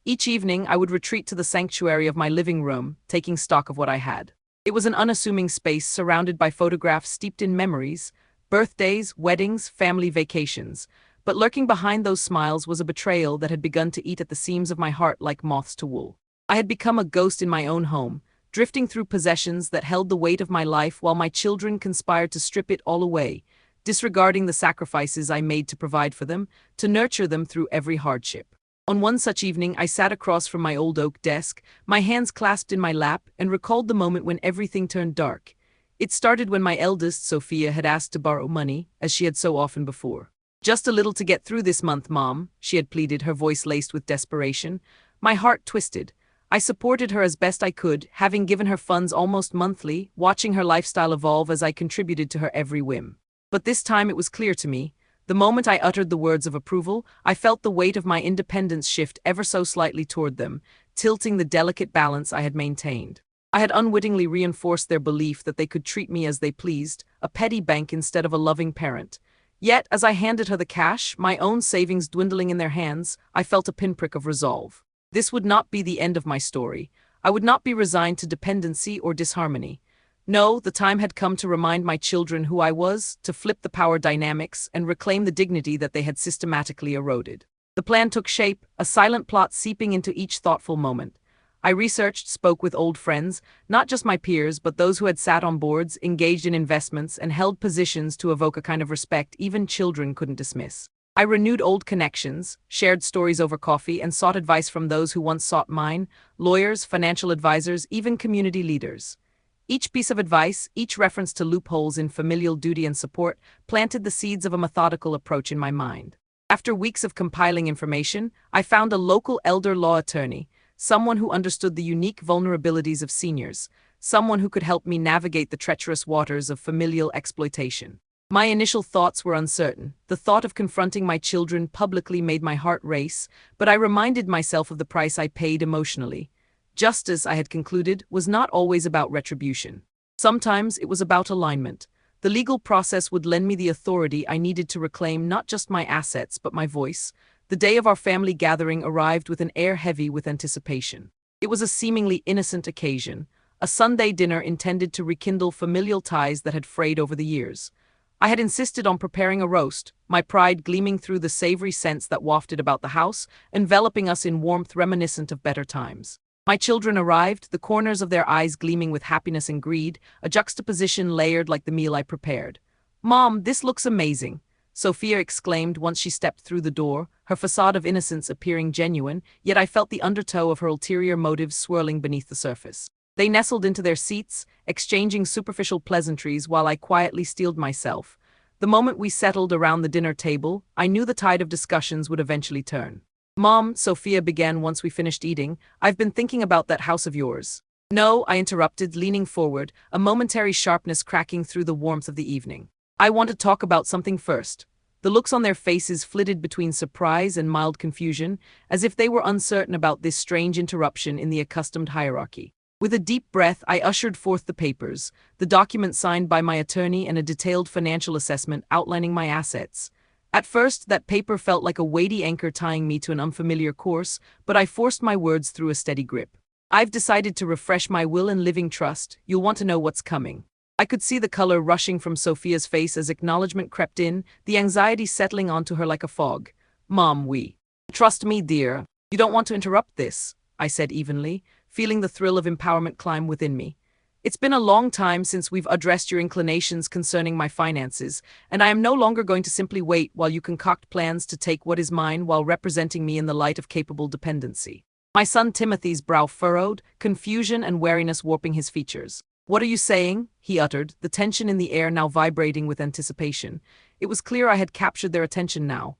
Each evening, I would retreat to the sanctuary of my living room, taking stock of what I had. It was an unassuming space surrounded by photographs steeped in memories, birthdays, weddings, family vacations. But lurking behind those smiles was a betrayal that had begun to eat at the seams of my heart like moths to wool. I had become a ghost in my own home, drifting through possessions that held the weight of my life while my children conspired to strip it all away, disregarding the sacrifices I made to provide for them, to nurture them through every hardship. On one such evening, I sat across from my old oak desk, my hands clasped in my lap, and recalled the moment when everything turned dark. It started when my eldest, Sophia, had asked to borrow money, as she had so often before. "Just a little to get through this month, Mom," she had pleaded, her voice laced with desperation. My heart twisted. I supported her as best I could, having given her funds almost monthly, watching her lifestyle evolve as I contributed to her every whim. But this time it was clear to me. The moment I uttered the words of approval, I felt the weight of my independence shift ever so slightly toward them, tilting the delicate balance I had maintained. I had unwittingly reinforced their belief that they could treat me as they pleased, a petty bank instead of a loving parent. Yet, as I handed her the cash, my own savings dwindling in their hands, I felt a pinprick of resolve. This would not be the end of my story. I would not be resigned to dependency or disharmony. No, the time had come to remind my children who I was, to flip the power dynamics and reclaim the dignity that they had systematically eroded. The plan took shape, a silent plot seeping into each thoughtful moment. I researched, spoke with old friends, not just my peers, but those who had sat on boards, engaged in investments, and held positions to evoke a kind of respect even children couldn't dismiss. I renewed old connections, shared stories over coffee, and sought advice from those who once sought mine: lawyers, financial advisors, even community leaders. Each piece of advice, each reference to loopholes in familial duty and support, planted the seeds of a methodical approach in my mind. After weeks of compiling information, I found a local elder law attorney, someone who understood the unique vulnerabilities of seniors, someone who could help me navigate the treacherous waters of familial exploitation. My initial thoughts were uncertain. The thought of confronting my children publicly made my heart race, but I reminded myself of the price I paid emotionally. Justice, I had concluded, was not always about retribution. Sometimes it was about alignment. The legal process would lend me the authority I needed to reclaim not just my assets, but my voice. The day of our family gathering arrived with an air heavy with anticipation. It was a seemingly innocent occasion, a Sunday dinner intended to rekindle familial ties that had frayed over the years. I had insisted on preparing a roast, my pride gleaming through the savory scents that wafted about the house, enveloping us in warmth reminiscent of better times. My children arrived, the corners of their eyes gleaming with happiness and greed, a juxtaposition layered like the meal I prepared. "Mom, this looks amazing," Sophia exclaimed once she stepped through the door, her facade of innocence appearing genuine, yet I felt the undertow of her ulterior motives swirling beneath the surface. They nestled into their seats, exchanging superficial pleasantries while I quietly steeled myself. The moment we settled around the dinner table, I knew the tide of discussions would eventually turn. "Mom," Sophia began once we finished eating, "I've been thinking about that house of yours." "No," I interrupted, leaning forward, a momentary sharpness cracking through the warmth of the evening. "I want to talk about something first." The looks on their faces flitted between surprise and mild confusion, as if they were uncertain about this strange interruption in the accustomed hierarchy. With a deep breath, I ushered forth the papers, the document signed by my attorney and a detailed financial assessment outlining my assets. At first, that paper felt like a weighty anchor tying me to an unfamiliar course, but I forced my words through a steady grip. "I've decided to refresh my will and living trust. You'll want to know what's coming." I could see the color rushing from Sophia's face as acknowledgement crept in, the anxiety settling onto her like a fog. "Mom, trust me, dear. You don't want to interrupt this," I said evenly, feeling the thrill of empowerment climb within me. It's been a long time since we've addressed your inclinations concerning my finances, and I am no longer going to simply wait while you concoct plans to take what is mine while representing me in the light of capable dependency. My son Timothy's brow furrowed, confusion and wariness warping his features. "What are you saying?" he uttered, the tension in the air now vibrating with anticipation. It was clear I had captured their attention now.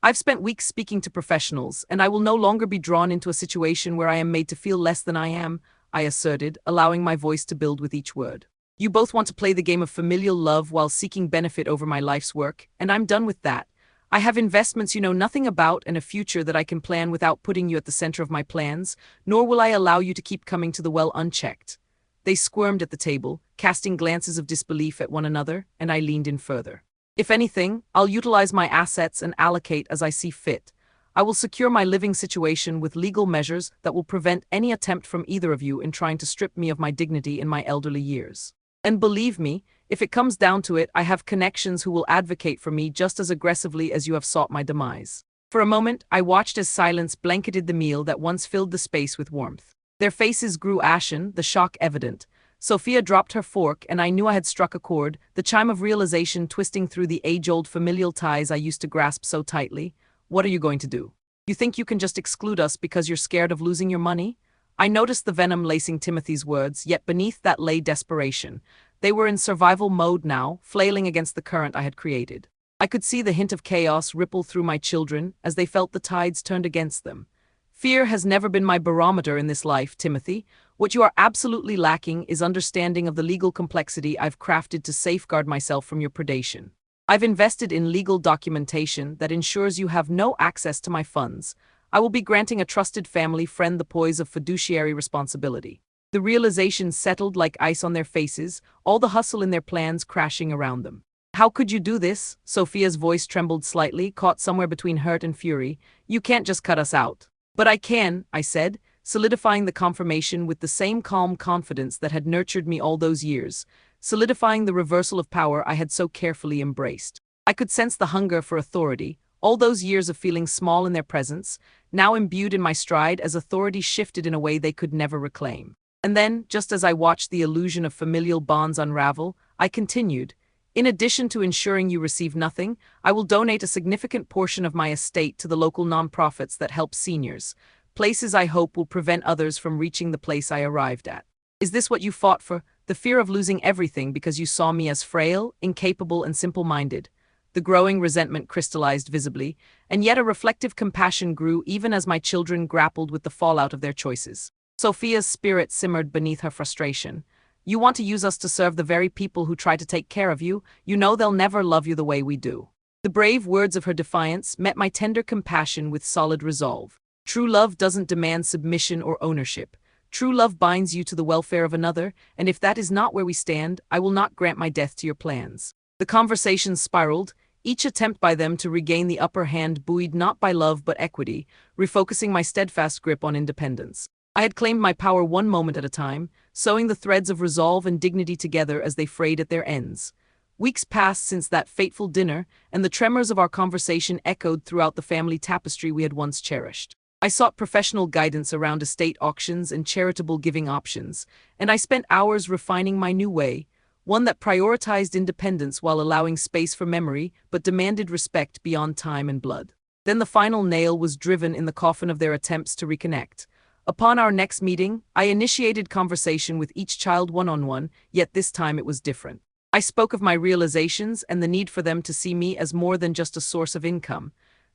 "I've spent weeks speaking to professionals, and I will no longer be drawn into a situation where I am made to feel less than I am," I asserted, allowing my voice to build with each word. "You both want to play the game of familial love while seeking benefit over my life's work, and I'm done with that. I have investments you know nothing about and a future that I can plan without putting you at the center of my plans, nor will I allow you to keep coming to the well unchecked." They squirmed at the table, casting glances of disbelief at one another, and I leaned in further. "If anything, I'll utilize my assets and allocate as I see fit. I will secure my living situation with legal measures that will prevent any attempt from either of you in trying to strip me of my dignity in my elderly years. And believe me, if it comes down to it, I have connections who will advocate for me just as aggressively as you have sought my demise." For a moment, I watched as silence blanketed the meal that once filled the space with warmth. Their faces grew ashen, the shock evident. Sophia dropped her fork, and I knew I had struck a chord, the chime of realization twisting through the age-old familial ties I used to grasp so tightly. "What are you going to do? You think you can just exclude us because you're scared of losing your money?" I noticed the venom lacing Timothy's words, yet beneath that lay desperation. They were in survival mode now, flailing against the current I had created. I could see the hint of chaos ripple through my children as they felt the tides turned against them. "Fear has never been my barometer in this life, Timothy. What you are absolutely lacking is understanding of the legal complexity I've crafted to safeguard myself from your predation. I've invested in legal documentation that ensures you have no access to my funds. I will be granting a trusted family friend the poise of fiduciary responsibility." The realization settled like ice on their faces, all the hustle in their plans crashing around them. "How could you do this?" Sophia's voice trembled slightly, caught somewhere between hurt and fury. "You can't just cut us out." "But I can," I said, solidifying the confirmation with the same calm confidence that had nurtured me all those years, solidifying the reversal of power I had so carefully embraced. I could sense the hunger for authority, all those years of feeling small in their presence, now imbued in my stride as authority shifted in a way they could never reclaim. And then, just as I watched the illusion of familial bonds unravel, I continued, "In addition to ensuring you receive nothing, I will donate a significant portion of my estate to the local nonprofits that help seniors, places I hope will prevent others from reaching the place I arrived at." Is this what you fought for? The fear of losing everything because you saw me as frail, incapable, and simple-minded. The growing resentment crystallized visibly, and yet a reflective compassion grew even as my children grappled with the fallout of their choices. Sophia's spirit simmered beneath her frustration. "You want to use us to serve the very people who try to take care of you. You know they'll never love you the way we do." The brave words of her defiance met my tender compassion with solid resolve. True love doesn't demand submission or ownership. True love binds you to the welfare of another, and if that is not where we stand, I will not grant my death to your plans. The conversation spiraled, each attempt by them to regain the upper hand buoyed not by love but equity, refocusing my steadfast grip on independence. I had claimed my power one moment at a time, sewing the threads of resolve and dignity together as they frayed at their ends. Weeks passed since that fateful dinner, and the tremors of our conversation echoed throughout the family tapestry we had once cherished. I sought professional guidance around estate auctions and charitable giving options, and I spent hours refining my new way, one that prioritized independence while allowing space for memory but demanded respect beyond time and blood. Then the final nail was driven in the coffin of their attempts to reconnect. Upon our next meeting, I initiated conversation with each child one-on-one, yet this time it was different. I spoke of my realizations and the need for them to see me as more than just a source of income.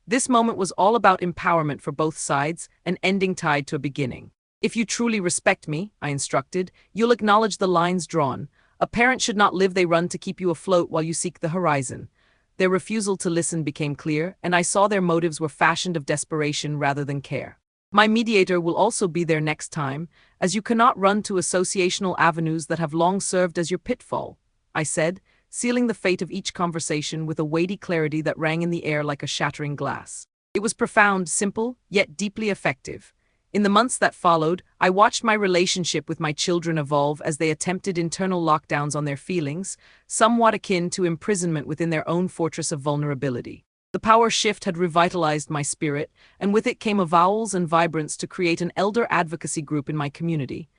This moment was all about empowerment for both sides, an ending tied to a beginning. "If you truly respect me," I instructed, "you'll acknowledge the lines drawn. A parent should not live they run to keep you afloat while you seek the horizon." Their refusal to listen became clear, and I saw their motives were fashioned of desperation rather than care. "My mediator will also be there next time, as you cannot run to associational avenues that have long served as your pitfall," I said, sealing the fate of each conversation with a weighty clarity that rang in the air like a shattering glass. It was profound, simple, yet deeply effective. In the months that followed, I watched my relationship with my children evolve as they attempted internal lockdowns on their feelings, somewhat akin to imprisonment within their own fortress of vulnerability. The power shift had revitalized my spirit, and with it came avowals and vibrance to create an elder advocacy group in my community.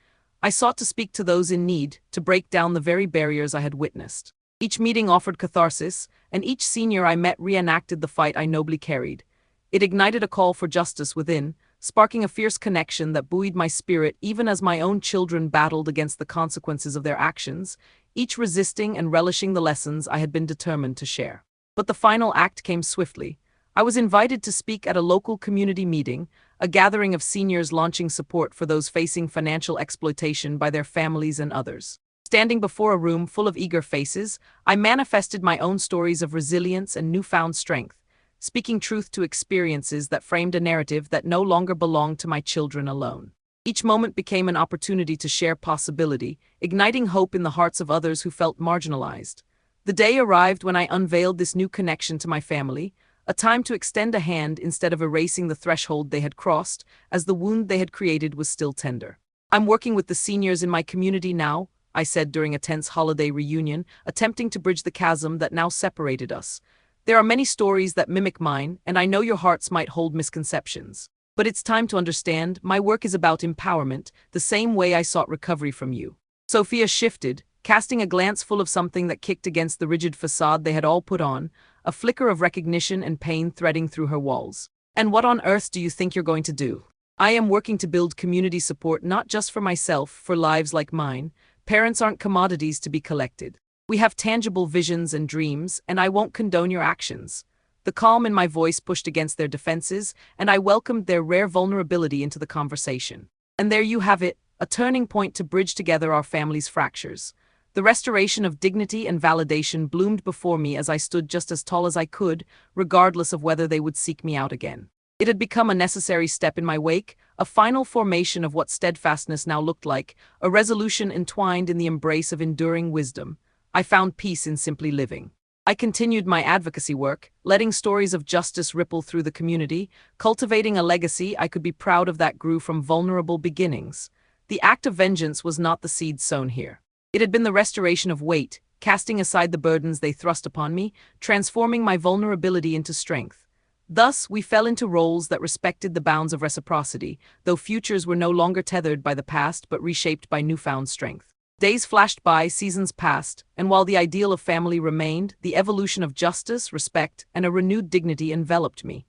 I sought to speak to those in need, to break down the very barriers I had witnessed. Each meeting offered catharsis, and each senior I met reenacted the fight I nobly carried. It ignited a call for justice within, sparking a fierce connection that buoyed my spirit even as my own children battled against the consequences of their actions, each resisting and relishing the lessons I had been determined to share. But the final act came swiftly. I was invited to speak at a local community meeting, a gathering of seniors launching support for those facing financial exploitation by their families and others. Standing before a room full of eager faces, I manifested my own stories of resilience and newfound strength, speaking truth to experiences that framed a narrative that no longer belonged to my children alone. Each moment became an opportunity to share possibility, igniting hope in the hearts of others who felt marginalized. The day arrived when I unveiled this new connection to my family, a time to extend a hand instead of erasing the threshold they had crossed, as the wound they had created was still tender. "I'm working with the seniors in my community now," I said during a tense holiday reunion, attempting to bridge the chasm that now separated us. "There are many stories that mimic mine, and I know your hearts might hold misconceptions. But it's time to understand, my work is about empowerment, the same way I sought recovery from you." Sophia shifted, casting a glance full of something that kicked against the rigid facade they had all put on, a flicker of recognition and pain threading through her walls. "And what on earth do you think you're going to do?" "I am working to build community support not just for myself, for lives like mine. Parents aren't commodities to be collected. We have tangible visions and dreams, and I won't condone your actions." The calm in my voice pushed against their defenses, and I welcomed their rare vulnerability into the conversation. And there you have it, a turning point to bridge together our family's fractures. The restoration of dignity and validation bloomed before me as I stood just as tall as I could, regardless of whether they would seek me out again. It had become a necessary step in my wake, a final formation of what steadfastness now looked like, a resolution entwined in the embrace of enduring wisdom. I found peace in simply living. I continued my advocacy work, letting stories of justice ripple through the community, cultivating a legacy I could be proud of that grew from vulnerable beginnings. The act of vengeance was not the seed sown here. It had been the restoration of weight, casting aside the burdens they thrust upon me, transforming my vulnerability into strength. Thus, we fell into roles that respected the bounds of reciprocity, though futures were no longer tethered by the past but reshaped by newfound strength. Days flashed by, seasons passed, and while the ideal of family remained, the evolution of justice, respect, and a renewed dignity enveloped me.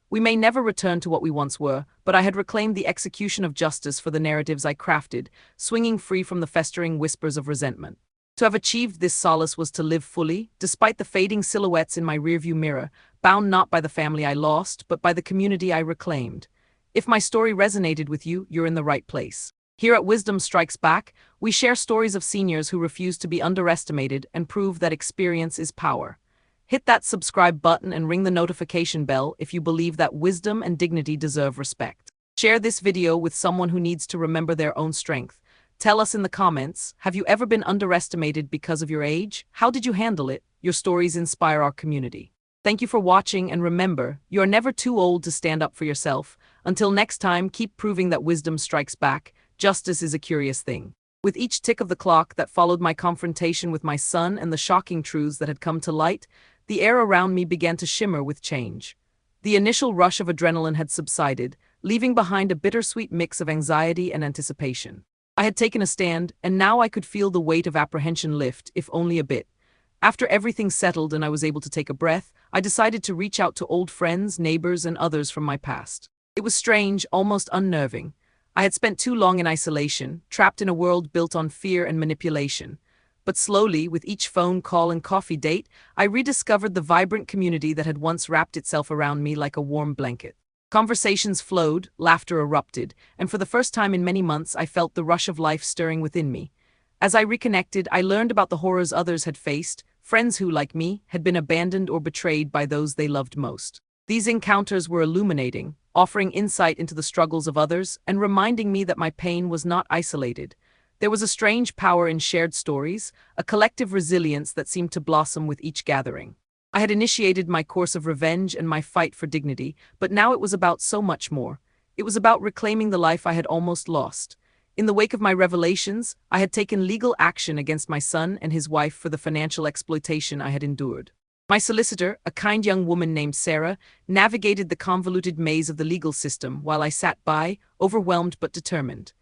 We may never return to what we once were, but I had reclaimed the execution of justice for the narratives I crafted, swinging free from the festering whispers of resentment. To have achieved this solace was to live fully, despite the fading silhouettes in my rearview mirror, bound not by the family I lost, but by the community I reclaimed. If my story resonated with you, you're in the right place. Here at Wisdom Strikes Back, we share stories of seniors who refuse to be underestimated and prove that experience is power. Hit that subscribe button and ring the notification bell if you believe that wisdom and dignity deserve respect. Share this video with someone who needs to remember their own strength. Tell us in the comments, have you ever been underestimated because of your age? How did you handle it? Your stories inspire our community. Thank you for watching, and remember, you're never too old to stand up for yourself. Until next time, keep proving that wisdom strikes back. Justice is a curious thing. With each tick of the clock that followed my confrontation with my son and the shocking truths that had come to light, the air around me began to shimmer with change. The initial rush of adrenaline had subsided, leaving behind a bittersweet mix of anxiety and anticipation. I had taken a stand, and now I could feel the weight of apprehension lift, if only a bit. After everything settled and I was able to take a breath, I decided to reach out to old friends, neighbors, and others from my past. It was strange, almost unnerving. I had spent too long in isolation, trapped in a world built on fear and manipulation. But slowly, with each phone call and coffee date, I rediscovered the vibrant community that had once wrapped itself around me like a warm blanket. Conversations flowed, laughter erupted, and for the first time in many months I felt the rush of life stirring within me. As I reconnected, I learned about the horrors others had faced, friends who, like me, had been abandoned or betrayed by those they loved most. These encounters were illuminating, offering insight into the struggles of others and reminding me that my pain was not isolated. There was a strange power in shared stories, a collective resilience that seemed to blossom with each gathering. I had initiated my course of revenge and my fight for dignity, but now it was about so much more. It was about reclaiming the life I had almost lost. In the wake of my revelations, I had taken legal action against my son and his wife for the financial exploitation I had endured. My solicitor, a kind young woman named Sarah, navigated the convoluted maze of the legal system while I sat by, overwhelmed but determined.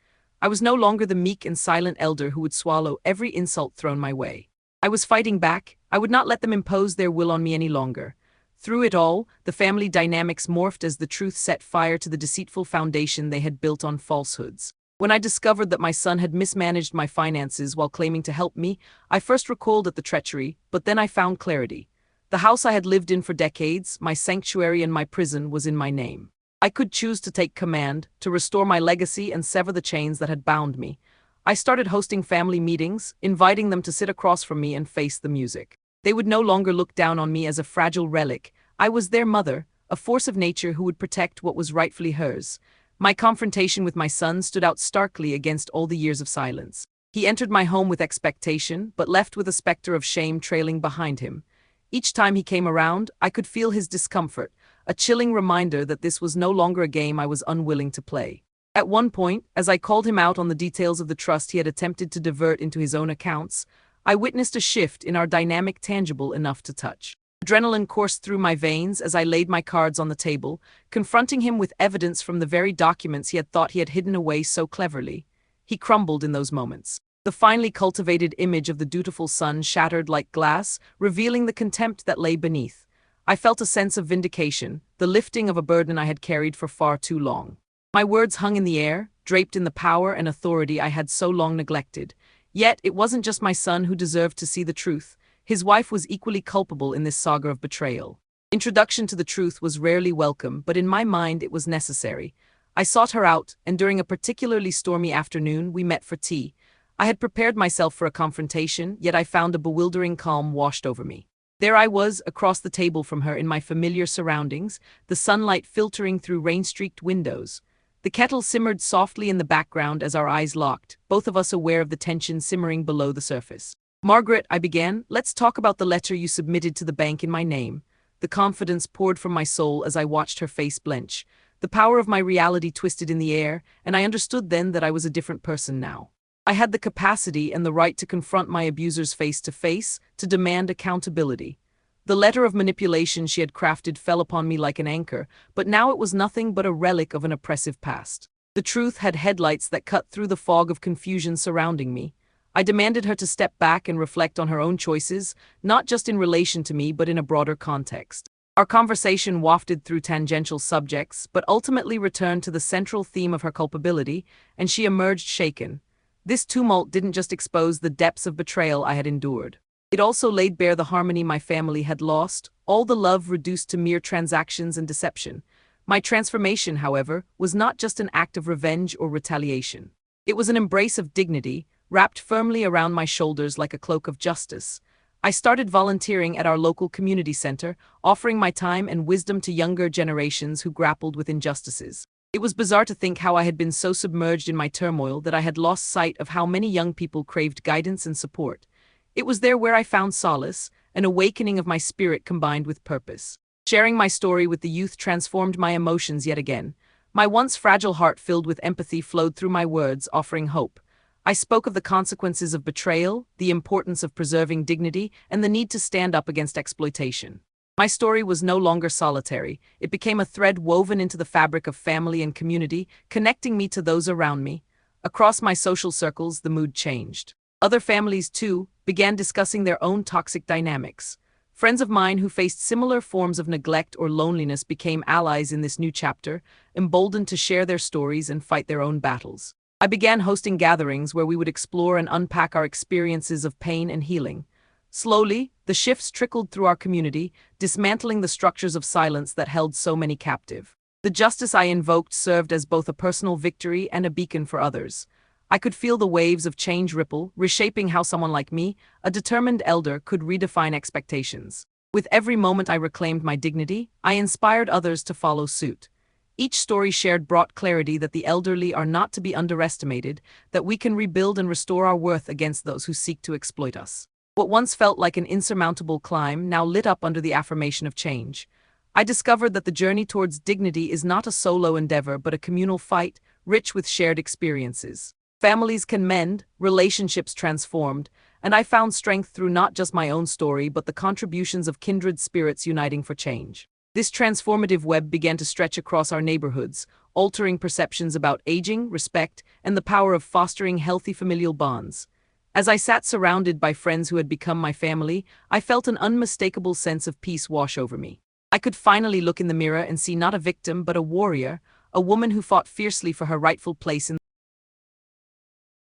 I was no longer the meek and silent elder who would swallow every insult thrown my way. I was fighting back. I would not let them impose their will on me any longer. Through it all, the family dynamics morphed as the truth set fire to the deceitful foundation they had built on falsehoods. When I discovered that my son had mismanaged my finances while claiming to help me, I first recoiled at the treachery, but then I found clarity. The house I had lived in for decades, my sanctuary and my prison, was in my name. I could choose to take command, to restore my legacy and sever the chains that had bound me. I started hosting family meetings, inviting them to sit across from me and face the music. They would no longer look down on me as a fragile relic. I was their mother, a force of nature who would protect what was rightfully hers. My confrontation with my son stood out starkly against all the years of silence. He entered my home with expectation, but left with a specter of shame trailing behind him. Each time he came around, I could feel his discomfort, a chilling reminder that this was no longer a game I was unwilling to play. At one point, as I called him out on the details of the trust he had attempted to divert into his own accounts, I witnessed a shift in our dynamic tangible enough to touch. Adrenaline coursed through my veins as I laid my cards on the table, confronting him with evidence from the very documents he had thought he had hidden away so cleverly. He crumbled in those moments. The finely cultivated image of the dutiful son shattered like glass, revealing the contempt that lay beneath. I felt a sense of vindication, the lifting of a burden I had carried for far too long. My words hung in the air, draped in the power and authority I had so long neglected. Yet it wasn't just my son who deserved to see the truth. His wife was equally culpable in this saga of betrayal. Introduction to the truth was rarely welcome, but in my mind it was necessary. I sought her out, and during a particularly stormy afternoon, we met for tea. I had prepared myself for a confrontation, yet I found a bewildering calm washed over me. There I was, across the table from her in my familiar surroundings, the sunlight filtering through rain-streaked windows. The kettle simmered softly in the background as our eyes locked, both of us aware of the tension simmering below the surface. "Margaret," I began, "let's talk about the letter you submitted to the bank in my name." The confidence poured from my soul as I watched her face blench. The power of my reality twisted in the air, and I understood then that I was a different person now. I had the capacity and the right to confront my abusers face to face, to demand accountability. The letter of manipulation she had crafted fell upon me like an anchor, but now it was nothing but a relic of an oppressive past. The truth had headlights that cut through the fog of confusion surrounding me. I demanded her to step back and reflect on her own choices, not just in relation to me but in a broader context. Our conversation wafted through tangential subjects, but ultimately returned to the central theme of her culpability, and she emerged shaken. This tumult didn't just expose the depths of betrayal I had endured. It also laid bare the harmony my family had lost, all the love reduced to mere transactions and deception. My transformation, however, was not just an act of revenge or retaliation. It was an embrace of dignity, wrapped firmly around my shoulders like a cloak of justice. I started volunteering at our local community center, offering my time and wisdom to younger generations who grappled with injustices. It was bizarre to think how I had been so submerged in my turmoil that I had lost sight of how many young people craved guidance and support. It was there where I found solace, an awakening of my spirit combined with purpose. Sharing my story with the youth transformed my emotions yet again. My once fragile heart filled with empathy flowed through my words, offering hope. I spoke of the consequences of betrayal, the importance of preserving dignity, and the need to stand up against exploitation. My story was no longer solitary. It became a thread woven into the fabric of family and community, connecting me to those around me. Across my social circles, the mood changed. Other families, too, began discussing their own toxic dynamics. Friends of mine who faced similar forms of neglect or loneliness became allies in this new chapter, emboldened to share their stories and fight their own battles. I began hosting gatherings where we would explore and unpack our experiences of pain and healing. Slowly, the shifts trickled through our community, dismantling the structures of silence that held so many captive. The justice I invoked served as both a personal victory and a beacon for others. I could feel the waves of change ripple, reshaping how someone like me, a determined elder, could redefine expectations. With every moment I reclaimed my dignity, I inspired others to follow suit. Each story shared brought clarity that the elderly are not to be underestimated, that we can rebuild and restore our worth against those who seek to exploit us. What once felt like an insurmountable climb now lit up under the affirmation of change. I discovered that the journey towards dignity is not a solo endeavor but a communal fight, rich with shared experiences. Families can mend, relationships transformed, and I found strength through not just my own story but the contributions of kindred spirits uniting for change. This transformative web began to stretch across our neighborhoods, altering perceptions about aging, respect, and the power of fostering healthy familial bonds. As I sat surrounded by friends who had become my family, I felt an unmistakable sense of peace wash over me. I could finally look in the mirror and see not a victim but a warrior, a woman who fought fiercely for her rightful place in